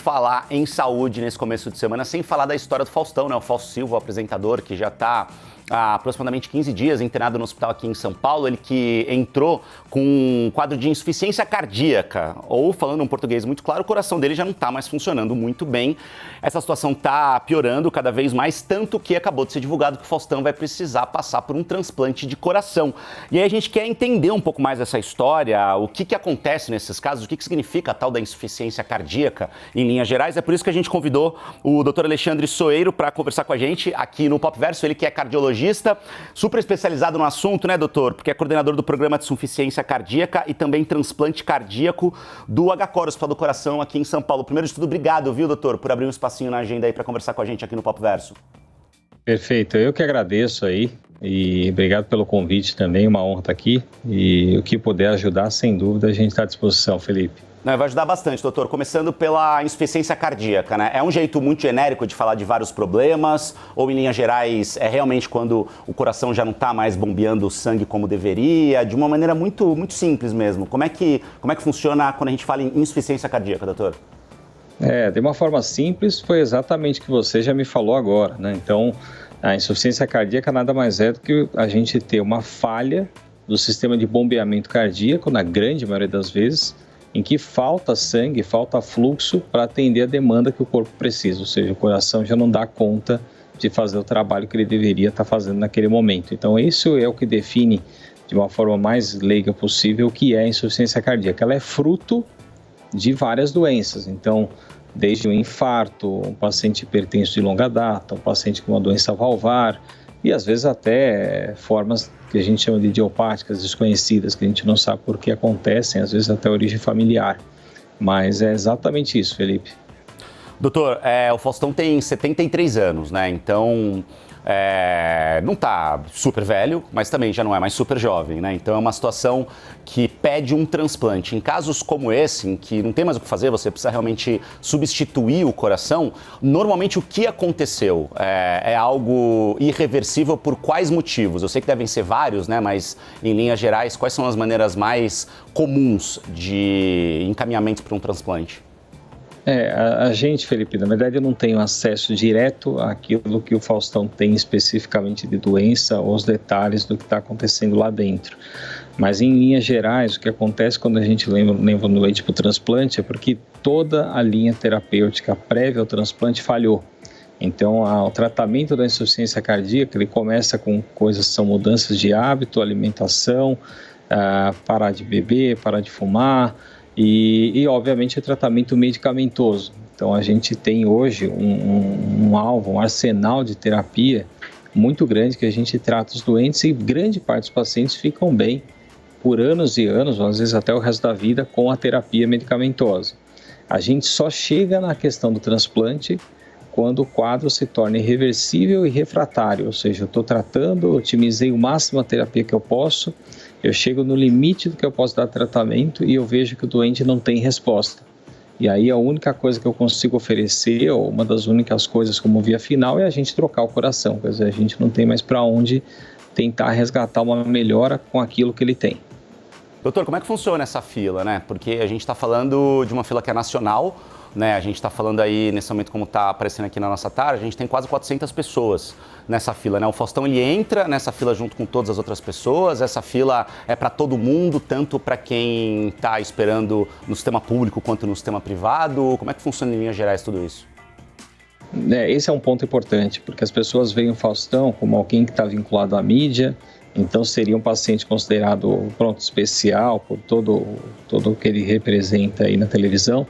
falar em saúde nesse começo de semana sem falar da história do Faustão, né? O Fausto Silva, o apresentador, que já está há aproximadamente 15 dias internado no hospital aqui em São Paulo. Ele que entrou com um quadro de insuficiência cardíaca, ou falando um português muito claro, o coração dele já não está mais funcionando muito bem. Essa situação está piorando cada vez mais, tanto que acabou de ser divulgado que o Faustão vai precisar passar por um transplante de coração. E aí a gente quer entender um pouco mais dessa história, o que acontece nesses casos, o que significa a tal da insuficiência cardíaca em linhas gerais. É por isso que a gente convidou o Dr. Alexandre Soeiro para conversar com a gente aqui no Popverso, ele que é cardiologista, super especializado no assunto, né, doutor? Porque é coordenador do programa de insuficiência cardíaca e também transplante cardíaco do HCor, Hospital do Coração, aqui em São Paulo. Primeiro de tudo, obrigado, viu, doutor, por abrir um espacinho na agenda aí para conversar com a gente aqui no Popverso. Perfeito, eu que agradeço aí e obrigado pelo convite também, uma honra estar aqui e o que puder ajudar, sem dúvida, a gente está à disposição, Felipe. Não, vai ajudar bastante, doutor. Começando pela insuficiência cardíaca, né? É um jeito muito genérico de falar de vários problemas, ou em linhas gerais é realmente quando o coração já não está mais bombeando o sangue como deveria, de uma maneira muito simples mesmo. Como é que funciona quando a gente fala em insuficiência cardíaca, doutor? De uma forma simples, foi exatamente o que você já me falou agora, né? Então, a insuficiência cardíaca nada mais é do que a gente ter uma falha do sistema de bombeamento cardíaco, na grande maioria das vezes, em que falta sangue, falta fluxo para atender a demanda que o corpo precisa, ou seja, o coração já não dá conta de fazer o trabalho que ele deveria estar fazendo naquele momento. Então, isso é o que define, de uma forma mais leiga possível, o que é a insuficiência cardíaca. Ela é fruto de várias doenças, então, desde um infarto, um paciente hipertenso de longa data, um paciente com uma doença valvar, e às vezes até formas que a gente chama de idiopáticas, desconhecidas, que a gente não sabe por que acontecem, às vezes até origem familiar. Mas é exatamente isso, Felipe. Doutor, o Faustão tem 73 anos, né? Então, não está super velho, mas também já não é mais super jovem, né? Então é uma situação que pede um transplante. Em casos como esse, em que não tem mais o que fazer, você precisa realmente substituir o coração, normalmente o que aconteceu? É algo irreversível por quais motivos? Eu sei que devem ser vários, né? Mas em linhas gerais, quais são as maneiras mais comuns de encaminhamento para um transplante? A gente, Felipe, na verdade eu não tenho acesso direto àquilo que o Faustão tem especificamente de doença ou os detalhes do que está acontecendo lá dentro. Mas em linhas gerais, o que acontece quando a gente leva um doente para o transplante é porque toda a linha terapêutica prévia ao transplante falhou. Então, o tratamento da insuficiência cardíaca, ele começa com coisas que são mudanças de hábito, alimentação, parar de beber, parar de fumar, e obviamente o tratamento medicamentoso. Então a gente tem hoje um alvo, um arsenal de terapia muito grande que a gente trata os doentes e grande parte dos pacientes ficam bem por anos e anos, ou às vezes até o resto da vida, com a terapia medicamentosa. A gente só chega na questão do transplante quando o quadro se torna irreversível e refratário, ou seja, eu estou tratando, otimizei o máximo a terapia que eu posso, eu chego no limite do que eu posso dar tratamento e eu vejo que o doente não tem resposta. E aí a única coisa que eu consigo oferecer, ou uma das únicas coisas como via final, é a gente trocar o coração. Quer dizer, a gente não tem mais para onde tentar resgatar uma melhora com aquilo que ele tem. Doutor, como é que funciona essa fila, né? Porque a gente está falando de uma fila que é nacional, né? A gente está falando aí, nesse momento, como está aparecendo aqui na nossa tela, a gente tem quase 400 pessoas nessa fila, né? O Faustão, ele entra nessa fila junto com todas as outras pessoas, essa fila é para todo mundo, tanto para quem está esperando no sistema público quanto no sistema privado. Como é que funciona em linhas gerais tudo isso? Esse é um ponto importante, porque as pessoas veem o Faustão como alguém que está vinculado à mídia, então seria um paciente considerado especial por todo o que ele representa aí na televisão,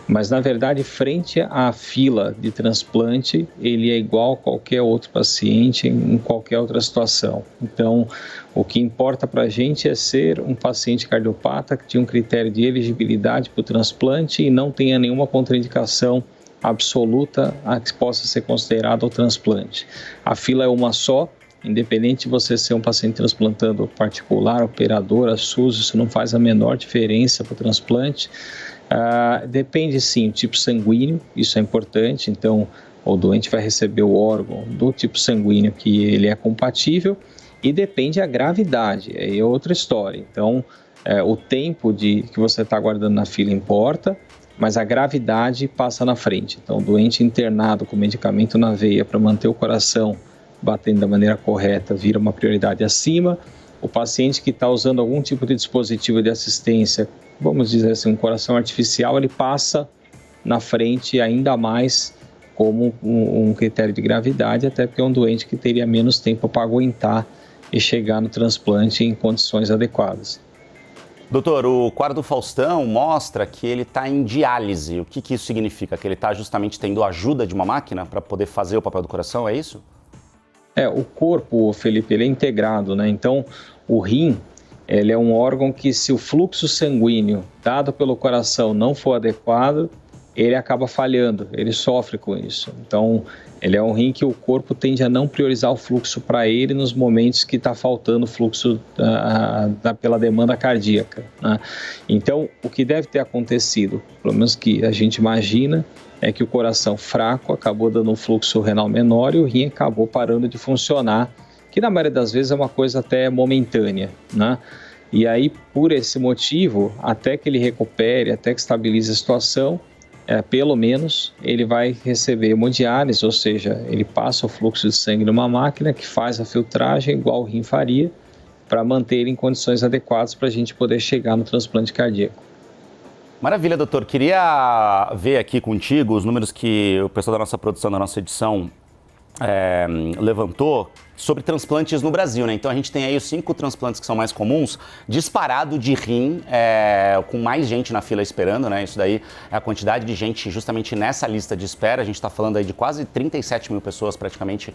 mas na verdade frente à fila de transplante ele é igual a qualquer outro paciente em qualquer outra situação. Então o que importa para a gente é ser um paciente cardiopata que tinha um critério de elegibilidade para o transplante e não tenha nenhuma contraindicação absoluta a que possa ser considerado o transplante. A fila é uma só. Independente de você ser um paciente transplantando particular, operadora, SUS, isso não faz a menor diferença para o transplante. Depende sim do tipo sanguíneo, isso é importante, então o doente vai receber o órgão do tipo sanguíneo que ele é compatível e depende a gravidade, aí é outra história. Então o tempo que você está aguardando na fila importa mas a gravidade passa na frente. Então, o doente internado com medicamento na veia para manter o coração batendo da maneira correta vira uma prioridade acima. O paciente que está usando algum tipo de dispositivo de assistência, vamos dizer assim, um coração artificial, ele passa na frente ainda mais como um critério de gravidade, até porque é um doente que teria menos tempo para aguentar e chegar no transplante em condições adequadas. Doutor, o quadro do Faustão mostra que ele está em diálise. O que isso significa? Que ele está justamente tendo ajuda de uma máquina para poder fazer o papel do coração, é isso? O corpo, Felipe, ele é integrado, né? Então, o rim, ele é um órgão que, se o fluxo sanguíneo dado pelo coração não for adequado, ele acaba falhando, ele sofre com isso. Então, ele é um rim que o corpo tende a não priorizar o fluxo para ele nos momentos que está faltando fluxo pela demanda cardíaca, né? Então, o que deve ter acontecido, pelo menos que a gente imagina, é que o coração fraco acabou dando um fluxo renal menor e o rim acabou parando de funcionar, que na maioria das vezes é uma coisa até momentânea, né? E aí, por esse motivo, até que ele recupere, até que estabilize a situação, pelo menos ele vai receber hemodiálise, ou seja, ele passa o fluxo de sangue numa máquina que faz a filtragem igual o rim faria, para manter ele em condições adequadas para a gente poder chegar no transplante cardíaco. Maravilha, doutor. Queria ver aqui contigo os números que o pessoal da nossa produção, da nossa edição, levantou sobre transplantes no Brasil, né? Então a gente tem aí os 5 transplantes que são mais comuns, disparado de rim, com mais gente na fila esperando, né? Isso daí é a quantidade de gente justamente nessa lista de espera. A gente está falando aí de quase 37 mil pessoas praticamente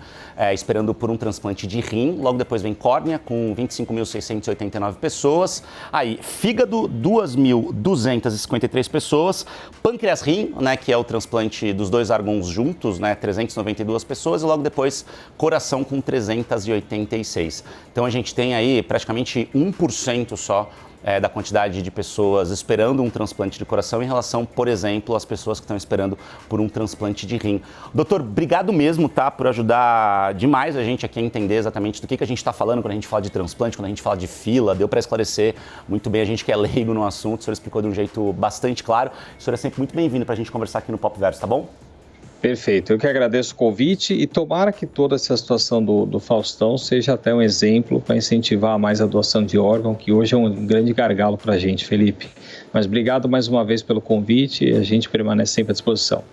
esperando por um transplante de rim. Logo depois vem córnea, com 25.689 pessoas. Aí, fígado, 2.253 pessoas. Pâncreas rim, né? Que é o transplante dos 2 órgãos juntos, né? 392 pessoas. E logo depois, coração com 386. Então a gente tem aí praticamente 1% só da quantidade de pessoas esperando um transplante de coração em relação, por exemplo, às pessoas que estão esperando por um transplante de rim. Doutor, obrigado mesmo, tá, por ajudar demais a gente aqui a entender exatamente do que a gente está falando quando a gente fala de transplante, quando a gente fala de fila. Deu para esclarecer muito bem a gente que é leigo no assunto. O senhor explicou de um jeito bastante claro. O senhor é sempre muito bem-vindo para a gente conversar aqui no Pop Verso, tá bom? Perfeito, eu que agradeço o convite e tomara que toda essa situação do Faustão seja até um exemplo para incentivar mais a doação de órgão, que hoje é um grande gargalo para a gente, Felipe. Mas obrigado mais uma vez pelo convite e a gente permanece sempre à disposição.